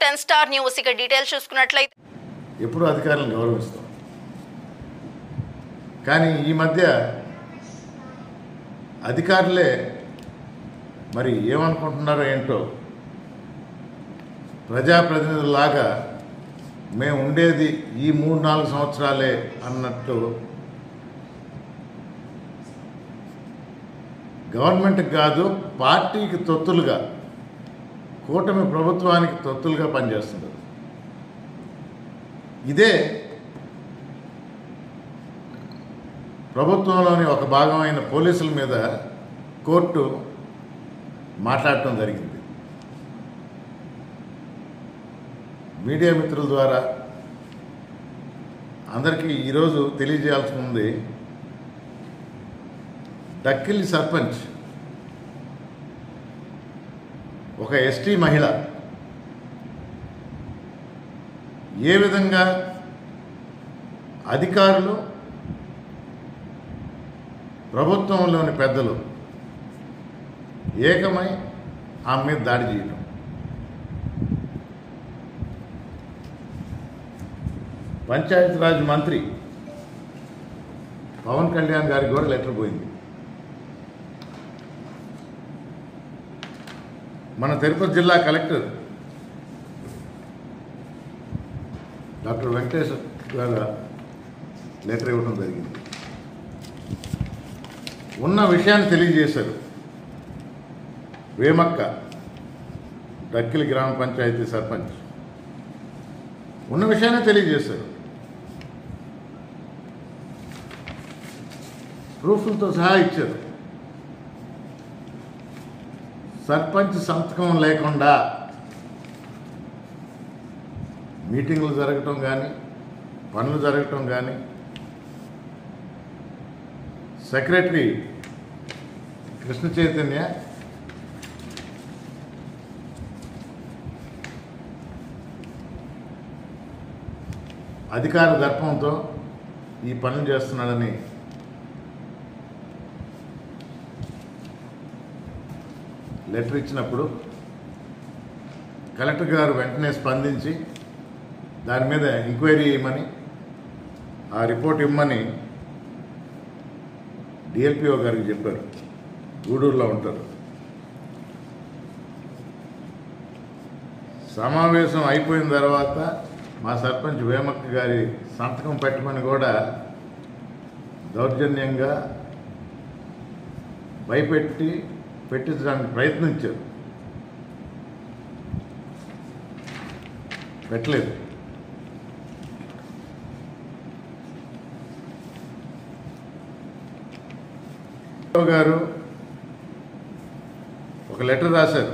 10 star news ఇక details చూసుకున్నట్లయితే ఎప్పుడు అధికారులను గౌరవిస్తాం, కానీ ఈ మధ్య అధికారులే మరి ఏమనుకుంటున్నారో ఏంటో, ప్రజాప్రతినిధులాగా మేము ఉండేది ఈ 3-4 సంవత్సరాలే అన్నట్టు గవర్నమెంట్కి కాదు పార్టీకి తొత్తులుగా, కూటమి ప్రభుత్వానికి తొత్తులుగా పనిచేస్తున్నారు. ఇదే ప్రభుత్వంలోని ఒక భాగమైన పోలీసుల మీద కోర్టు మాట్లాడటం జరిగింది. మీడియా మిత్రుల ద్వారా అందరికీ ఈరోజు తెలియజేయాల్సి ఉంది. డక్కిలి సర్పంచ్ ఒక ఎస్టీ మహిళ ఏ విధంగా అధికారులు, ప్రభుత్వంలోని పెద్దలు ఏకమై ఆమె మీద దాడి చేయడం, పంచాయతీరాజ్ మంత్రి పవన్ కళ్యాణ్ గారికి కూడా లెటర్ పోయింది. మన తిరుపతి జిల్లా కలెక్టర్ డాక్టర్ వెంకటేష్ గారు లెటర్ ఇవ్వడం జరిగింది. ఉన్న విషయాన్ని తెలియజేశారు. వేమక్క డక్కిలి గ్రామ పంచాయతీ సర్పంచ్ ఉన్న విషయాన్ని తెలియజేశారు. ప్రూఫ్లతో సహా ఇచ్చారు. సర్పంచ్ సంతకం లేకుండా మీటింగ్లు జరగటం కానీ, పనులు జరగటం కానీ, సెక్రటరీ కృష్ణ చైతన్య అధికార దర్పంతో ఈ పనులు చేస్తున్నాడని లెటర్ ఇచ్చినప్పుడు కలెక్టర్ గారు వెంటనే స్పందించి దాని మీద ఎంక్వైరీ చేయమని, ఆ రిపోర్ట్ ఇవ్వమని డిఎల్పిఓ గారికి చెప్పారు. గూడూరులో ఉంటారు. సమావేశం అయిపోయిన తర్వాత మా సర్పంచ్ వేమక్క గారి సంతకం పెట్టమని కూడా దౌర్జన్యంగా పెట్టించడానికి ప్రయత్నించారు. పెట్టలేదు. గారు ఒక లెటర్ రాశారు.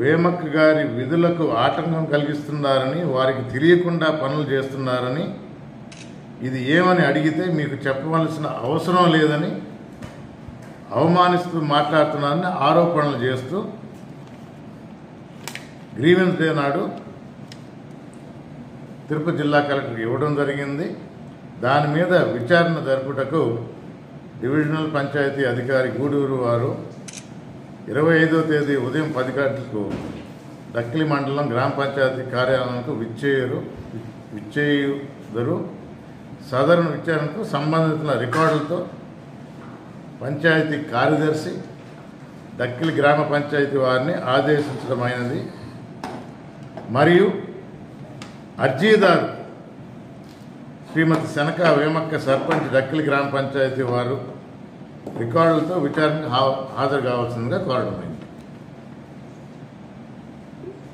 వేమక్క గారి విధులకు ఆటంకం కలిగిస్తున్నారని, వారికి తెలియకుండా పనులు చేస్తున్నారని, ఇది ఏమని అడిగితే మీకు చెప్పవలసిన అవసరం లేదని అవమానిస్తూ మాట్లాడుతున్నారని ఆరోపణలు చేస్తూ గ్రీవెన్స్ డే నాడు తిరుపతి జిల్లా కలెక్టర్కి ఇవ్వడం జరిగింది. దాని మీద విచారణ జరుపుటకు డివిజనల్ పంచాయతీ అధికారి గూడూరు వారు 25వ తేదీ ఉదయం 10 గంటలకు డక్కిలి మండలం గ్రామ పంచాయతీ కార్యాలయానికి విచ్చేయుదరు. సదరణ విచారణకు సంబంధించిన రికార్డులతో పంచాయతీ కార్యదర్శి డక్కిలి గ్రామ పంచాయతీ వారిని ఆదేశించడమైనది. మరియు అర్జీదారు శ్రీమతి శనక వేమక్క సర్పంచ్ డక్కిలి గ్రామ పంచాయతీ వారు రికార్డులతో విచారణకు హాజరు కావాల్సిందిగా కోరడమైంది.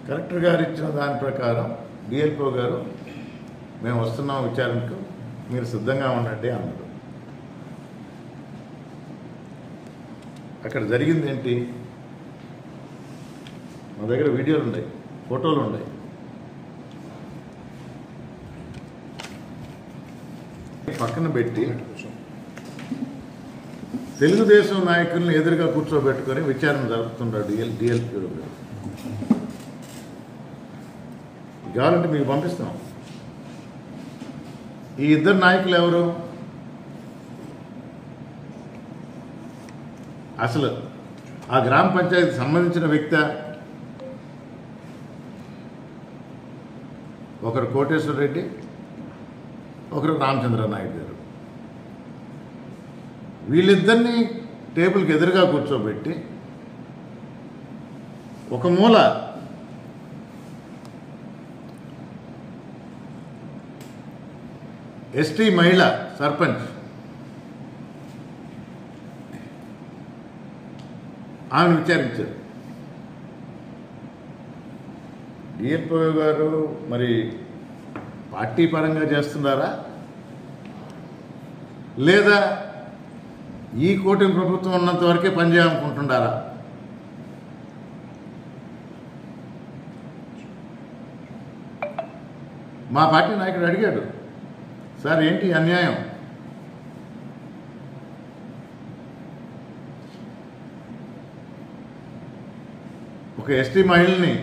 కలెక్టర్ గారు ఇచ్చిన దాని ప్రకారం డిఎల్పిఓ గారు మేము వస్తున్నాం విచారణకు, మీరు సిద్ధంగా ఉండండి అన్నారు. అక్కడ జరిగింది ఏంటి? మా దగ్గర వీడియోలు ఉన్నాయి, ఫోటోలు ఉన్నాయి. పక్కన పెట్టి తెలుగుదేశం నాయకుల్ని ఎదురుగా కూర్చోబెట్టుకొని విచారణ జరుపుతున్నాడు డిఎల్పిఓ గారు. కావాలంటే మీకు పంపిస్తాం. ఈ ఇద్దరు నాయకులు ఎవరు? అసలు ఆ గ్రామ పంచాయతీకి సంబంధించిన వ్యక్తి ఒకరు కోటేశ్వర రెడ్డి, ఒకరు రామచంద్ర నాయుడు గారు. వీళ్ళిద్దరినీ టేబుల్కి ఎదురుగా కూర్చోబెట్టి ఒక మూల ఎస్టీ మహిళ సర్పంచ్ ఆమెను విచారించారు. డిఎల్పో గారు మరి పార్టీ పరంగా చేస్తున్నారా లేదా ఈ కూటమి ప్రభుత్వం ఉన్నంత వరకే పనిచేయాలనుకుంటున్నారా? మా పార్టీ నాయకుడు అడిగాడు, సార్ ఏంటి అన్యాయం? ఒక ఎస్టీ మహిళని,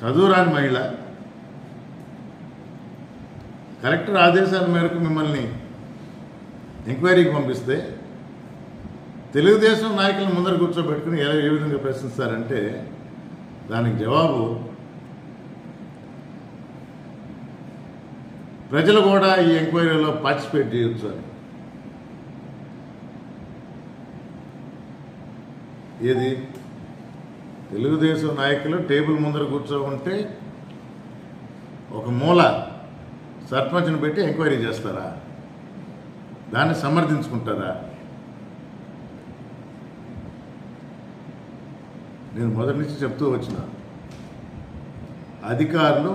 చదువురాని మహిళ, కలెక్టర్ ఆదేశాల మేరకు మిమ్మల్ని ఎంక్వైరీకి పంపిస్తే తెలుగుదేశం నాయకులను ముందర కూర్చోబెట్టుకుని ఏ విధంగా ప్రశ్నిస్తారంటే దానికి జవాబు ప్రజలు కూడా ఈ ఎంక్వైరీలో పార్టిసిపేట్ చేయొచ్చు అని. ఏది తెలుగుదేశం నాయకులు టేబుల్ ముందర కూర్చోకుంటే ఒక మూల సర్పంచ్ని పెట్టి ఎంక్వైరీ చేస్తారా? దాన్ని సమర్థించుకుంటారా? నేను మొదటి నుంచి చెప్తూ వచ్చిన అధికారులు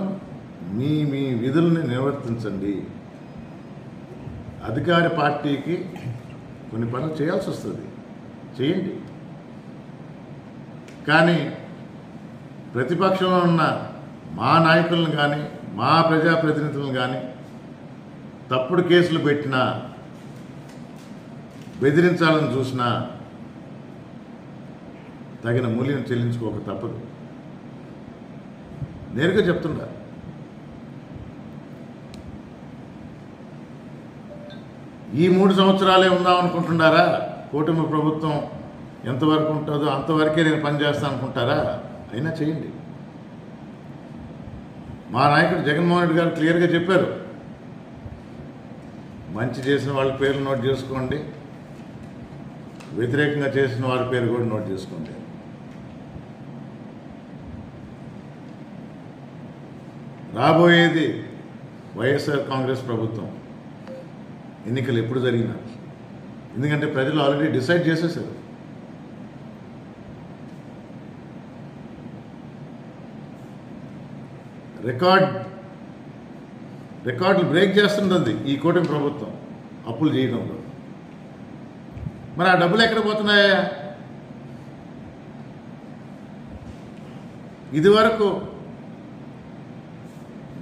మీ మీ విధుల్ని నిర్వర్తించండి. అధికార పార్టీకి కొన్ని పనులు చేయాల్సి వస్తుంది, చేయండి. కానీ ప్రతిపక్షంలో ఉన్న మా నాయకులను కానీ మా ప్రజాప్రతినిధులను కానీ తప్పుడు కేసులు పెట్టినా బెదిరించాలని చూసినా తగిన మూల్యం చెల్లించుకోక తప్పదు. నేరుగా చెప్తున్నా. ఈ 3 సంవత్సరాలే ఉందామనుకుంటున్నారా? కూటమి ప్రభుత్వం ఎంతవరకు ఉంటుందో అంతవరకే నేను పనిచేస్తాను అనుకుంటారా? అయినా చేయండి. మా నాయకుడు జగన్మోహన్ రెడ్డి గారు క్లియర్గా చెప్పారు, మంచి చేసిన వాళ్ళ పేర్లు నోట్ చేసుకోండి, వ్యతిరేకంగా చేసిన వారి పేరు కూడా నోట్ చేసుకోండి. రాబోయేది వైఎస్ఆర్ కాంగ్రెస్ ప్రభుత్వం. ఎన్నికలు ఎప్పుడు జరిగినా, ఎందుకంటే ప్రజలు ఆల్రెడీ డిసైడ్ చేసేసారు. రికార్డులు బ్రేక్ చేస్తుంటుంది ఈ కూటమి ప్రభుత్వం అప్పులు చేయడంలో. మరి ఆ డబ్బులు ఎక్కడ పోతున్నాయా? ఇదివరకు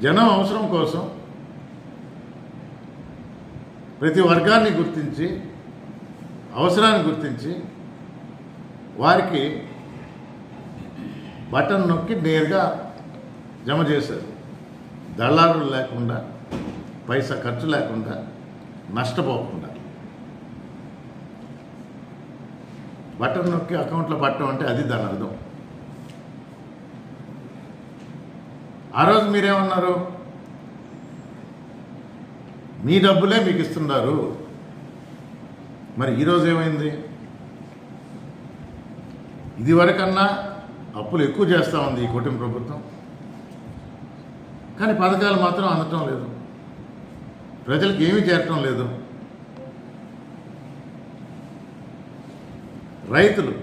జనం అవసరం కోసం ప్రతి వర్గాన్ని గుర్తించి, అవసరాన్ని గుర్తించి వారికి బటన్ నొక్కి నేరుగా జమ చేశారు. దళారులు లేకుండా, పైసా ఖర్చు లేకుండా, నష్టపోకుండా. బటన్ నొక్కి అకౌంట్లో పట్టడం అంటే అది దాని అర్థం. ఆ రోజు మీరేమన్నారు? మీ డబ్బులే మీకు ఇస్తున్నారు. మరి ఈరోజు ఏమైంది? ఇదివరకన్నా అప్పులు ఎక్కువ చేస్తూ ఉంది ఈ కూటమి ప్రభుత్వం, కానీ పథకాలు మాత్రం అందటం లేదు, ప్రజలకు ఏమీ చేరటం లేదు. రైతులు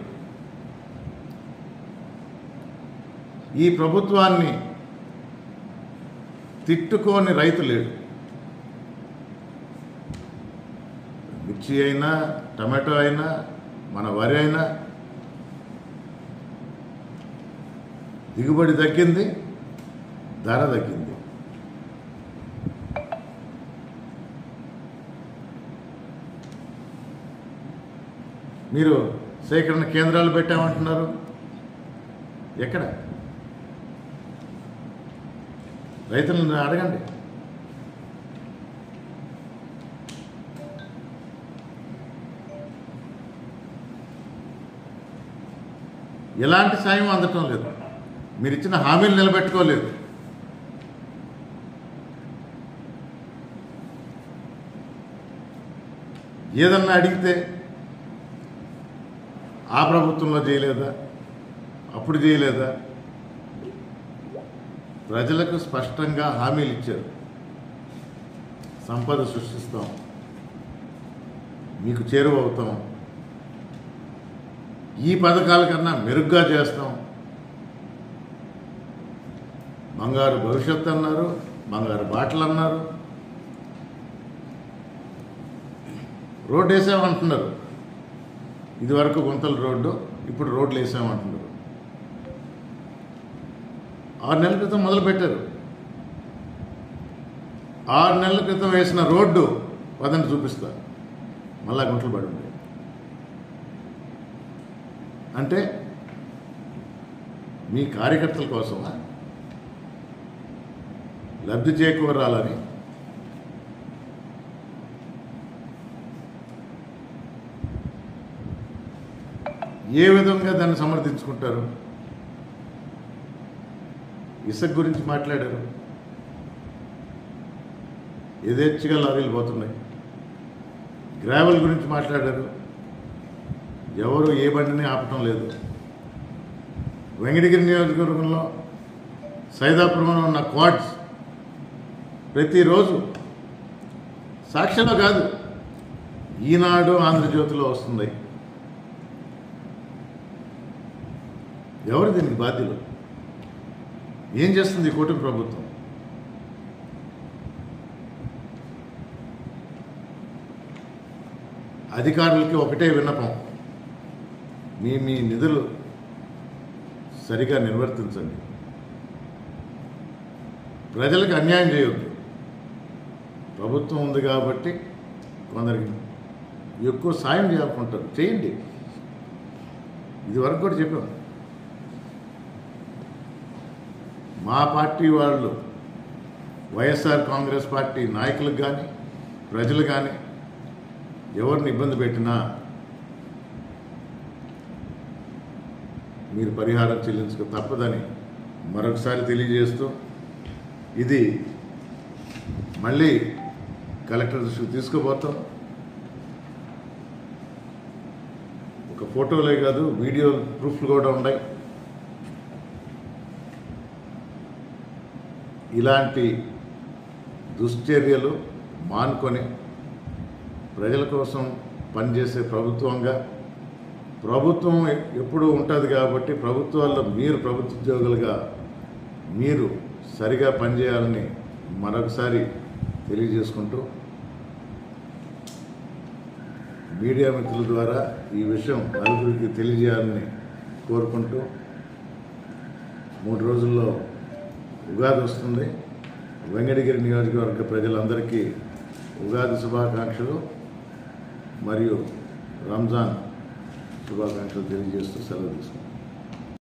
ఈ ప్రభుత్వాన్ని తిట్టుకోని రైతు లేడు. మిర్చి అయినా, టమాటో అయినా, మన వరి అయినా దిగుబడి తగ్గింది, ధర తగ్గింది. మీరు సేకరణ కేంద్రాలు పెట్టామంటున్నారు, ఎక్కడ? రైతులను అడగండి. ఎలాంటి సాయం అందటం లేదు. మీరు ఇచ్చిన హామీలు నిలబెట్టుకోలేదు. ఏదన్నా అడిగితే ఆ ప్రభుత్వంలో చేయలేదా, అప్పుడు చేయలేదా? ప్రజలకు స్పష్టంగా హామీలు ఇచ్చారు. సంపద సృష్టిస్తాం, మీకు చేరువవుతాం, ఈ పథకాల కన్నా మెరుగ్గా చేస్తాం, బంగారు భవిష్యత్తు అన్నారు, బంగారు బాటలు అన్నారు, రోడ్డు వేసామంటున్నారు. ఇదివరకు గుంతల రోడ్డు, ఇప్పుడు రోడ్లు వేసామంటున్నారు. 6 నెలల క్రితం మొదలుపెట్టారు. 6 నెలల క్రితం వేసిన రోడ్డు పదండి చూపిస్తా, మళ్ళా గుంటలు పడి ఉంటాయి. అంటే మీ కార్యకర్తల కోసమా, లబ్ధి చేకూరాలని ఏ విధంగా దాన్ని సమర్థించుకుంటారు? ఇసుక గురించి మాట్లాడారు, యథేచ్ఛగా లారీలు పోతున్నాయి. గ్రావెల్ గురించి మాట్లాడారు, ఎవరు ఏ బండిని ఆపటం లేదు. వెంకటగిరి నియోజకవర్గంలో సైదాపురంలో ఉన్న క్వాడ్స్ ప్రతిరోజు సాక్ష్యంలో కాదు, ఈనాడు ఆంధ్రజ్యోతిలో వస్తుంది. ఎవరు దీనికి బాధ్యులు? ఏం చేస్తుంది ఈ కూటమి ప్రభుత్వం? అధికారులకి ఒకటే విన్నపం, మీ నిధులు సరిగా నిర్వర్తించండి, ప్రజలకు అన్యాయం చేయొద్దు. ప్రభుత్వం ఉంది కాబట్టి కొందరికి ఎక్కువ సాయం చేయాలనుకుంటారు, చేయండి. ఇది వరకు కూడా చెప్పాం. మా పార్టీ వాళ్ళు వైఎస్ఆర్ కాంగ్రెస్ పార్టీ నాయకులకు కానీ ప్రజలు కానీ ఎవరిని ఇబ్బంది పెట్టినా మీరు పరిహారం చెల్లించక తప్పదని మరొకసారి తెలియజేస్తూ, ఇది మళ్ళీ కలెక్టర్ దృష్టికి తీసుకుపోతాం. ఒక ఫోటోలే కాదు, వీడియో ప్రూఫ్లు కూడా ఉన్నాయి. ఇలాంటి దుశ్చర్యలు మానుకొని ప్రజల కోసం పనిచేసే ప్రభుత్వంగా, ప్రభుత్వం ఎప్పుడూ ఉంటుంది కాబట్టి ప్రభుత్వాల్లో మీరు ప్రభుత్వ ఉద్యోగులుగా మీరు సరిగా పనిచేయాలని మరొకసారి తెలియజేసుకుంటూ, మీడియా మిత్రుల ద్వారా ఈ విషయం నలుగురికి తెలియజేయాలని కోరుకుంటూ, 3 రోజుల్లో ఉగాది వస్తుంది. వెంకటగిరి నియోజకవర్గ ప్రజలందరికీ ఉగాది శుభాకాంక్షలు మరియు రంజాన్ శుభాకాంక్షలు తెలియజేస్తూ సెలవు తీసుకుంటాం.